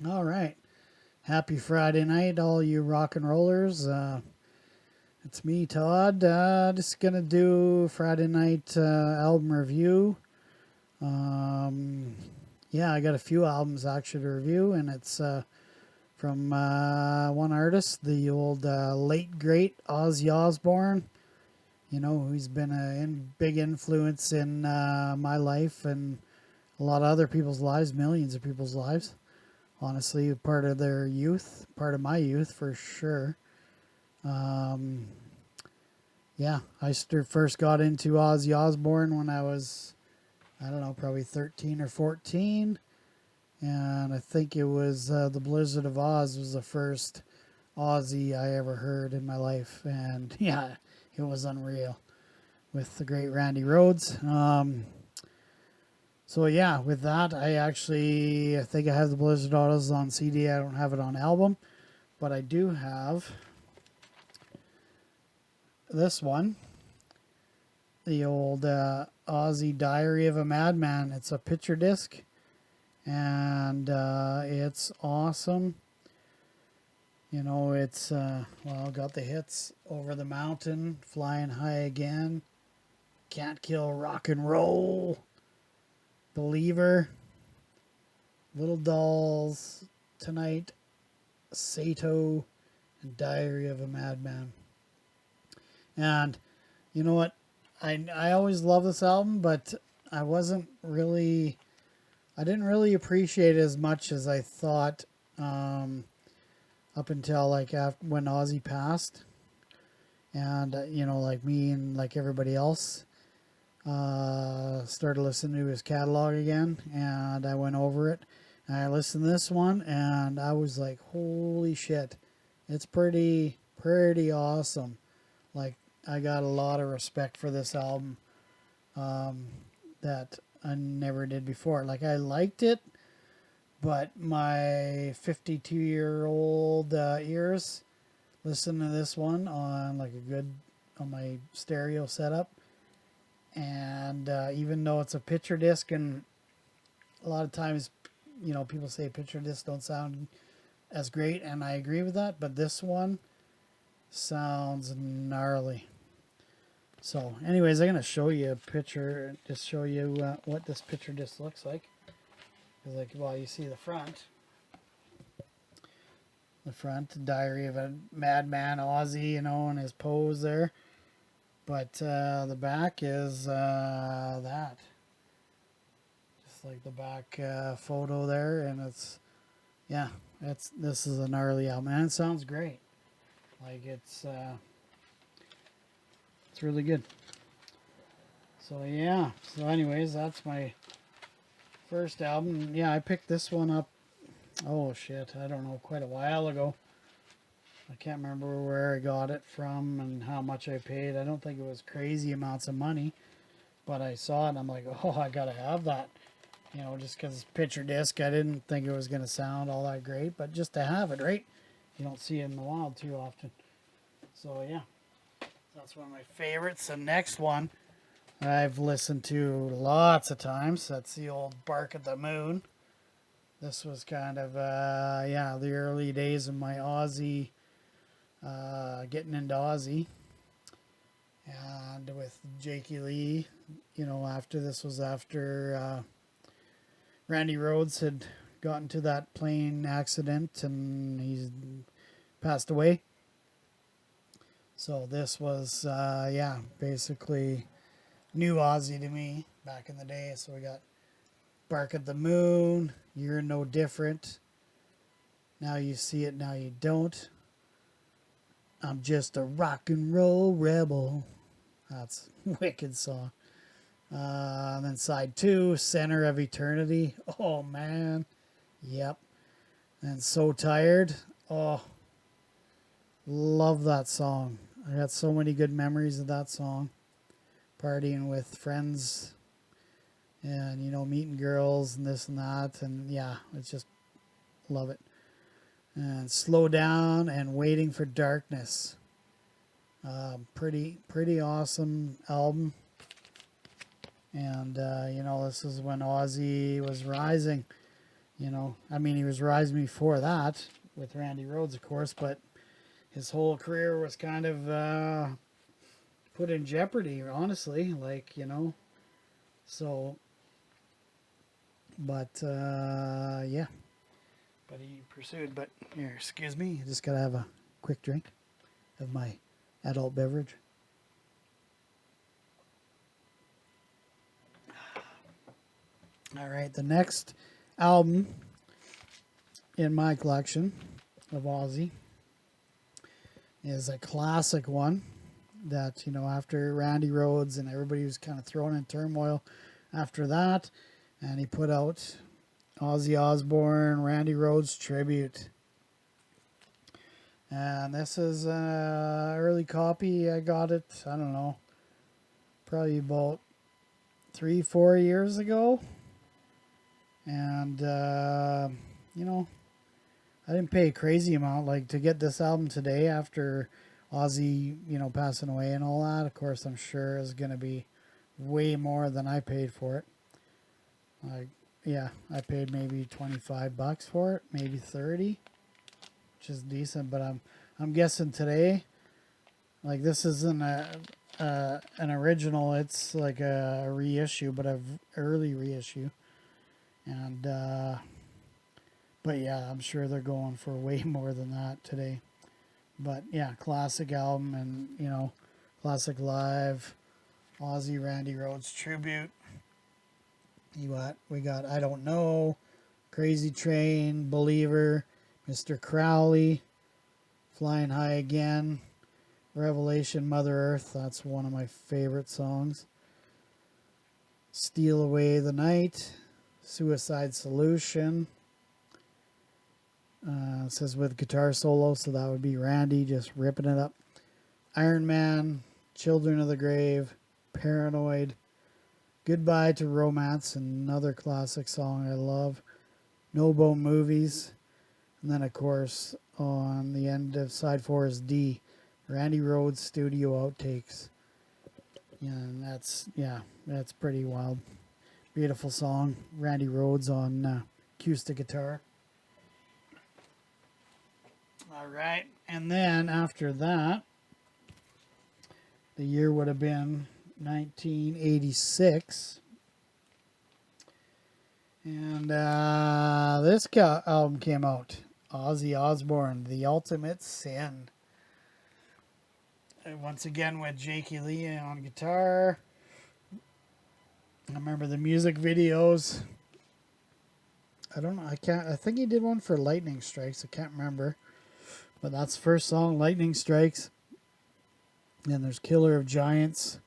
All right. Happy Friday night, all you rock and rollers. It's me, Todd. Just going to do Friday night album review. Um, yeah, I got a few albums actually to review, and it's from one artist, the old late great Ozzy Osbourne. You know, who's been a big influence in my life and a lot of other people's lives, millions of people's lives. Honestly, part of their youth, part of my youth for sure. Um, yeah, I first got into Ozzy Osbourne when I was, I don't know, probably 13 or 14. And I think it was The Blizzard of Oz was the first Ozzy I ever heard in my life. And yeah, it was unreal with the great Randy Rhoads. So yeah, with that, I think I have The Blizzard of Oz on CD. I don't have it on album. But I do have this one, the old Ozzy Diary of a Madman. It's a picture disc, and it's awesome. You know, it's, got the hits Over the Mountain, Flying High Again, Can't Kill Rock and Roll, Believer, Little Dolls, Tonight, Sato, and Diary of a Madman. And you know what? I always love this album, but I wasn't really I didn't really appreciate it as much as I thought up until like after when Ozzy passed, and like me and like everybody else, started listening to his catalog again, and I went over it, and I listened to this one, and I was like, holy shit, it's pretty awesome. Like I got a lot of respect for this album um, that I never did before. Like I liked it, but my 52-year-old ears listen to this one on like a good on my stereo setup, and even though it's a picture disc, and a lot of times, people say picture discs don't sound as great, and I agree with that, but this one sounds gnarly. So, anyways, I'm gonna show you a picture, just show you what this picture disc looks like. Because, like, well, you see the front, Diary of a Madman, Ozzy, and his pose there. But the back is that, just like the back photo there, and yeah, this is a gnarly album, and it sounds great. Like it's really good. So yeah. So anyways, that's my first album. Yeah, I picked this one up. Oh shit, I don't know, quite a while ago. I can't remember where I got it from and how much I paid. I don't think it was crazy amounts of money, but I saw it and I'm like, oh, I gotta have that. Just because picture disc, I didn't think it was gonna sound all that great, but just to have it, right? You don't see it in the wild too often. So yeah, that's one of my favorites. The next one I've listened to lots of times. That's the old Bark at the Moon. This was kind of the early days of my Aussie, getting into Aussie, and with Jakey Lee. After this was after Randy Rhoads had gotten to that plane accident and he's passed away. So this was basically new Aussie to me back in the day. So we got Bark at the Moon, You're No Different, Now You See It, Now You Don't, I'm Just a Rock and Roll Rebel. That's a wicked song. And then side two, Center of Eternity. Oh man. Yep. And So Tired. Oh, love that song. I got so many good memories of that song. Partying with friends and, meeting girls and this and that. And yeah, it's just love it. And Slow Down and Waiting for Darkness. Pretty awesome album. And, this is when Ozzy was rising. You know, I mean, he was rising before that with Randy Rhoads, of course, but his whole career was kind of put in jeopardy, honestly. Like, you know, so, but yeah, but he pursued. But here, excuse me, I just gotta have a quick drink of my adult beverage. All right, the next album in my collection of Ozzy is a classic one that, you know, after Randy Rhoads and everybody was kind of thrown in turmoil after that, and he put out Ozzy Osbourne, Randy Rhoads tribute. And this is an early copy. I got it, I don't know, probably about 3-4 years ago. And, you know, I didn't pay a crazy amount. Like, to get this album today after Ozzy, you know, passing away and all that, of course, I'm sure is going to be way more than I paid for it. Like, yeah, I paid maybe $25 for it, maybe 30, which is decent. But I'm guessing today, like, this isn't an original. It's like a reissue, but a early reissue. And but yeah, I'm sure they're going for way more than that today. But yeah, classic album, and you know, classic live Ozzy Randy Rhoads tribute. We got I Don't Know, Crazy Train, Believer, Mr. Crowley, Flying High Again, Revelation, Mother Earth. That's one of my favorite songs. Steal Away the Night, Suicide Solution. It says with guitar solo, so that would be Randy just ripping it up. Iron Man, Children of the Grave, Paranoid, Goodbye to Romance, another classic song I love. No Bone Movies, and then of course on the end of side 4 is D, Randy Rhoads studio outtakes. Yeah, and that's pretty wild. Beautiful song, Randy Rhoads on acoustic guitar. All right, and then after that, the year would have been 1986. And this album came out. Ozzy Osbourne, The Ultimate Sin. And once again with Jakey Lee on guitar. I remember the music videos. I don't know. I think he did one for Lightning Strikes. I can't remember. But that's the first song, Lightning Strikes. And there's Killer of Giants.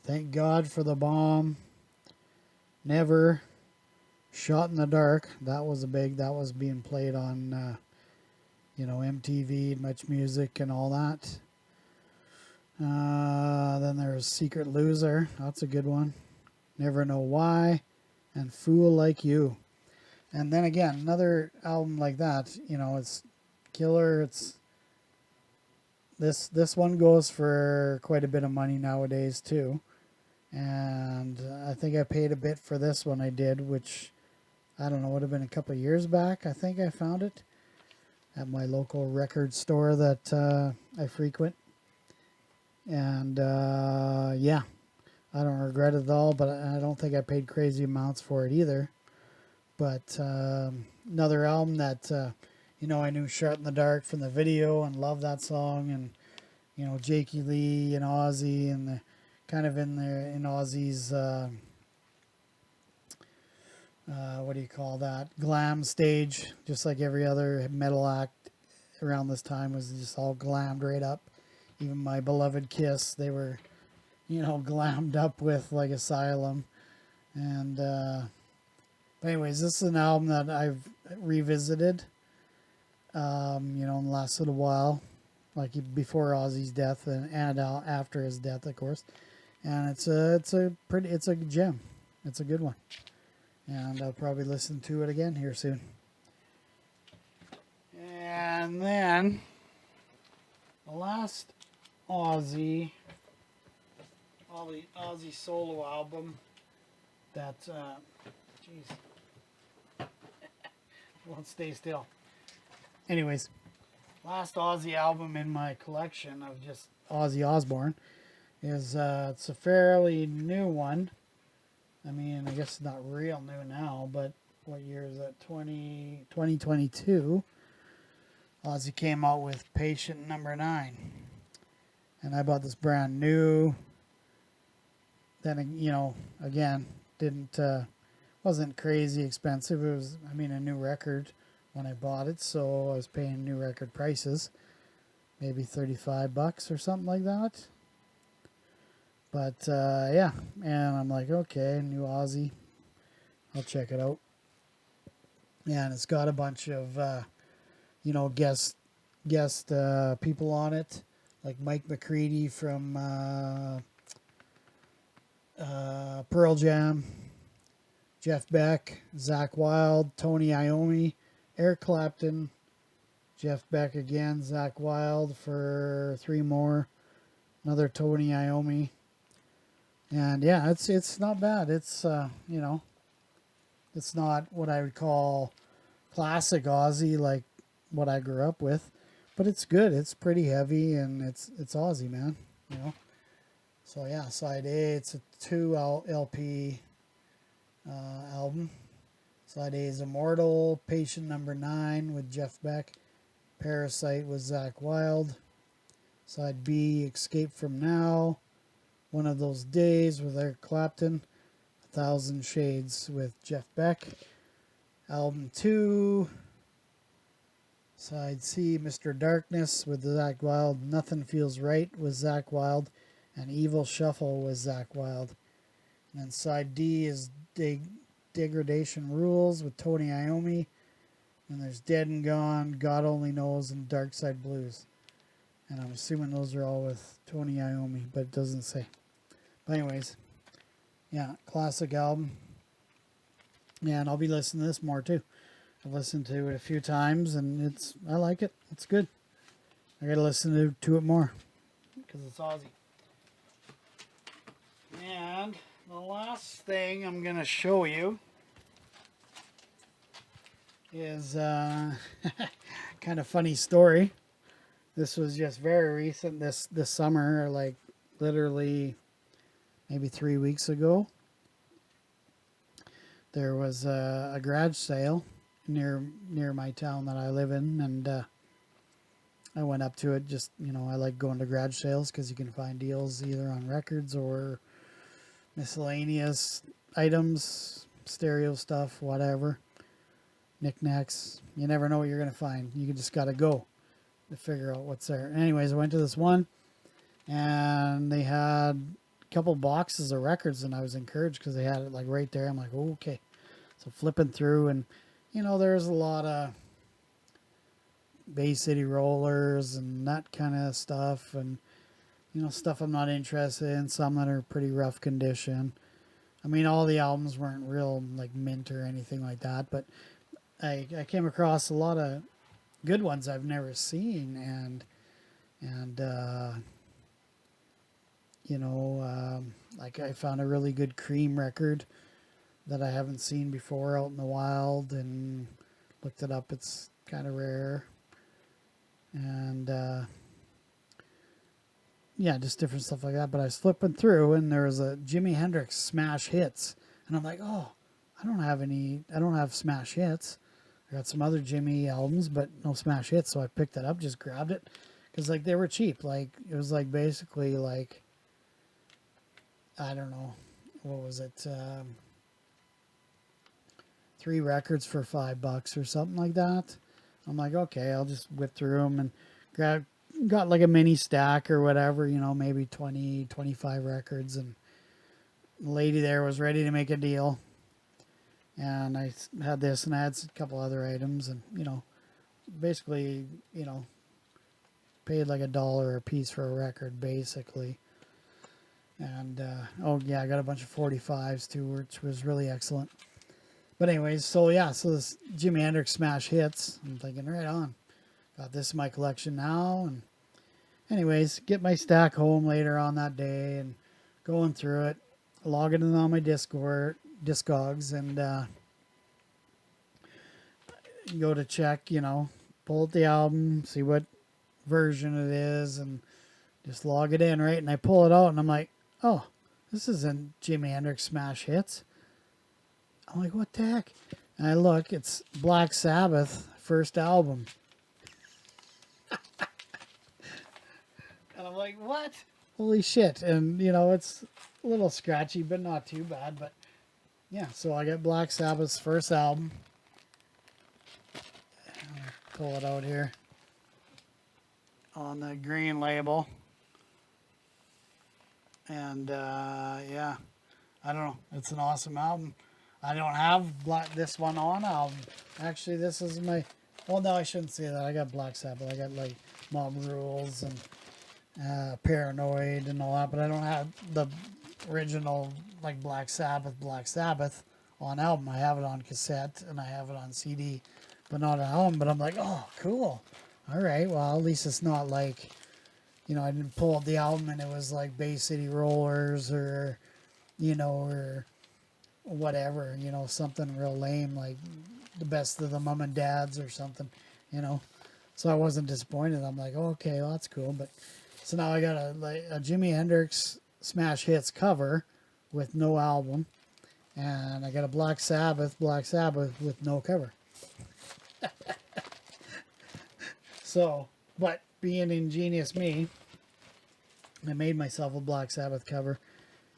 Thank God for the Bomb. Never. Shot in the Dark. That was being played on, you know, MTV, Much Music and all that. Then there's Secret Loser. That's a good one. Never Know Why. And Fool Like You. And then again, another album like that, you know, it's killer. It's this one goes for quite a bit of money nowadays too. And I think I paid a bit for this one I did, which I don't know, would have been a couple of years back. I think I found it at my local record store that I frequent. And yeah, I don't regret it at all, but I don't think I paid crazy amounts for it either. But another album that, you know, I knew Shot in the Dark from the video and loved that song. And, you know, Jakey Lee and Ozzy and the kind of in Ozzy's, what do you call that? Glam stage, just like every other metal act around this time was just all glammed right up. Even my beloved Kiss, they were, you know, glammed up with like Asylum. And, but anyways, this is an album that I've revisited, you know, in the last little while, like before Ozzy's death and after his death, of course. And it's a gem. It's a good one. And I'll probably listen to it again here soon. And then the last Ozzy solo album that, jeez, won't stay still. Anyways, last Ozzy album in my collection of just Ozzy Osbourne is it's a fairly new one. I mean, I guess it's not real new now, but what year is that? 2022. Ozzy came out with Patient Number 9. And I bought this brand new. Then, again, didn't wasn't crazy expensive. It was, I mean, a new record when I bought it, so I was paying new record prices, maybe $35 or something like that. But yeah, and I'm like, okay, new Ozzy, I'll check it out. Yeah, and it's got a bunch of guest people on it, like Mike McCready from Pearl Jam, Jeff Beck, Zach Wilde, Tony Iommi, Eric Clapton, Jeff Beck again, Zach Wilde for 3 more, another Tony Iommi, and yeah, it's not bad. It's it's not what I would call classic Ozzy like what I grew up with, but it's good. It's pretty heavy and it's Ozzy, man. You know. So yeah, side A, it's a 2 LP album. Side A is Immortal, Patient Number 9 with Jeff Beck, Parasite with Zach Wilde. Side B, Escape from Now, One of Those Days with Eric Clapton, 1,000 Shades with Jeff Beck. Album 2, Side C, Mr. Darkness with Zach Wilde, Nothing Feels Right with Zach Wilde, and Evil Shuffle with Zach Wilde. And then side D is Degradation Rules with Tony Iommi. And there's Dead and Gone, God Only Knows, and Dark Side Blues. And I'm assuming those are all with Tony Iommi, but it doesn't say. But anyways, yeah, classic album. Yeah, and I'll be listening to this more too. I've listened to it a few times, and I like it. It's good. I gotta listen to it more because it's Ozzy. And the last thing I'm gonna show you is kind of funny story. This was just very recent this summer, like literally maybe 3 weeks ago. There was a garage sale near my town that I live in, and I went up to it. Just I like going to garage sales because you can find deals either on records or miscellaneous items, stereo stuff, whatever, knickknacks. You never know what you're gonna find. You just gotta go to figure out what's there. Anyways, I went to this one, and they had a couple boxes of records, and I was encouraged because they had it like right there. I'm like, oh, okay. So flipping through, and there's a lot of Bay City Rollers and that kind of stuff, and stuff I'm not interested in. Some that are pretty rough condition. I mean, all the albums weren't real like mint or anything like that, but I came across a lot of good ones I've never seen, and like I found a really good Cream record that I haven't seen before out in the wild, and looked it up. It's kind of rare, and yeah, just different stuff like that. But I was flipping through, and there was a Jimi Hendrix Smash Hits, and I'm like, oh, I don't have Smash Hits. I got some other Jimmy albums, but no Smash Hits, so I picked it up, just grabbed it, because like they were cheap. Like it was like basically like, I don't know, what was it, 3 records for $5 or something like that. I'm like, okay, I'll just whip through them and got like a mini stack or whatever, maybe 20, 25 records, and the lady there was ready to make a deal. And I had this, and I had a couple other items, and basically, paid like $1 a piece for a record, basically. And oh yeah, I got a bunch of 45s too, which was really excellent. But anyways, so yeah, so this Jimi Hendrix Smash Hits, I'm thinking, right on, got this in my collection now. And anyways, get my stack home later on that day, and going through it, logging in on my Discogs, and go to check, pull up the album, see what version it is, and just log it in, right? And I pull it out, and I'm like, oh, this isn't Jimi Hendrix Smash Hits. I'm like, what the heck? And I look, it's Black Sabbath first album. And I'm like, what? Holy shit. And, it's a little scratchy, but not too bad. But, yeah, so I got Black Sabbath's first album. Pull it out here on the green label. And, yeah, I don't know. It's an awesome album. I don't have this one on album. Actually, this is my... Well, no, I shouldn't say that. I got Black Sabbath. I got, like, Mob Rules and Paranoid and all that. But I don't have the original, like, Black Sabbath on album. I have it on cassette and I have it on CD, but not on album. But I'm like, oh, cool. All right, well, at least it's not like, I didn't pull up the album and it was like Bay City Rollers or, or whatever, something real lame like the best of the mom and dads or something, So I wasn't disappointed. I'm like, oh, okay, well, that's cool. But so now I got a Jimi Hendrix Smash Hits cover with no album, and I got a Black Sabbath with no cover. So, but being ingenious me, I made myself a Black Sabbath cover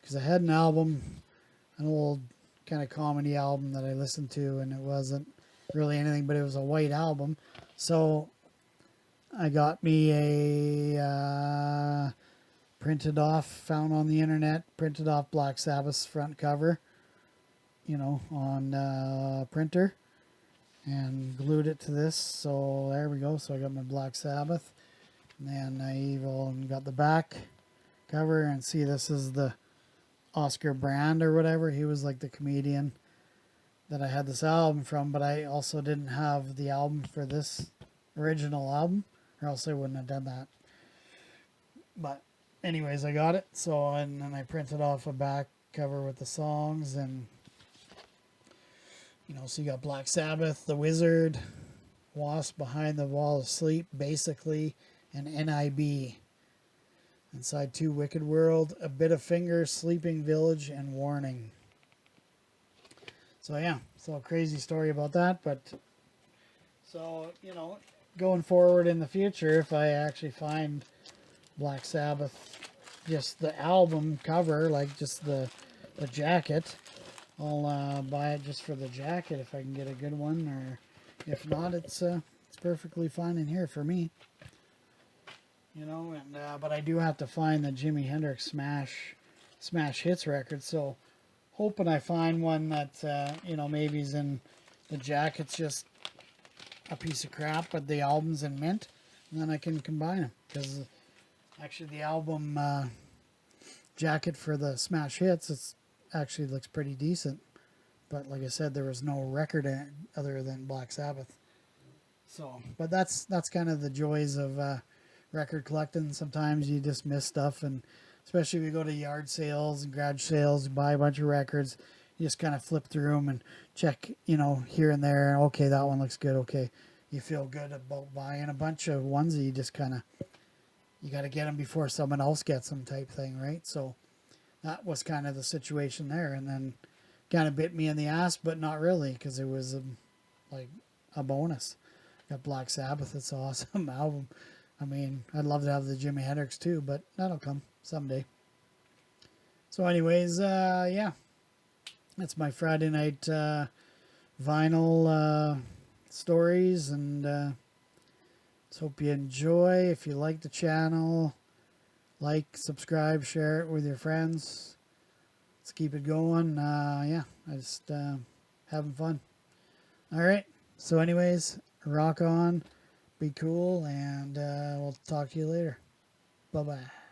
because I had an album, an old kind of comedy album that I listened to, and it wasn't really anything, but it was a white album. So I got me a printed off, found on the internet, printed off Black Sabbath's front cover, on printer, and glued it to this. So there we go. So I got my Black Sabbath. And then I even got the back cover, and see, this is the Oscar Brand or whatever. He was like the comedian that I had this album from, but I also didn't have the album for this original album, or else I wouldn't have done that. But anyways, I got it. So, and then I printed off a back cover with the songs, and so you got Black Sabbath, The Wizard, Wasp, Behind the Wall of Sleep, basically, and NIB. Inside 2, Wicked World, A Bit of Finger, Sleeping Village, and Warning. So yeah, so a crazy story about that, but so, going forward in the future, if I actually find Black Sabbath, just the album cover, like just the jacket, I'll buy it just for the jacket if I can get a good one, or if not, it's perfectly fine in here for me. And but I do have to find the Jimi Hendrix Smash Hits record, so hoping I find one that, maybe is in the jacket's just a piece of crap, but the album's in mint, and then I can combine them, because actually the album jacket for the Smash Hits, it's actually looks pretty decent, but like I said, there was no record in it other than Black Sabbath. So, but that's kind of the joys of record collecting. Sometimes you just miss stuff, and especially if you go to yard sales and garage sales, you buy a bunch of records, you just kind of flip through them and check, here and there. Okay, that one looks good. Okay, you feel good about buying a bunch of ones that you just kind of, you got to get them before someone else gets them type thing, right? So that was kind of the situation there, and then kind of bit me in the ass, but not really, because it was like a bonus. Got Black Sabbath. It's an awesome album. I mean, I'd love to have the Jimi Hendrix too, but that'll come someday. So anyways, yeah, that's my Friday night vinyl stories, and let's hope you enjoy. If you like the channel, like, subscribe, share it with your friends. Let's keep it going. Yeah, I just having fun. All right. So anyways, rock on, be cool, and we'll talk to you later. Bye-bye.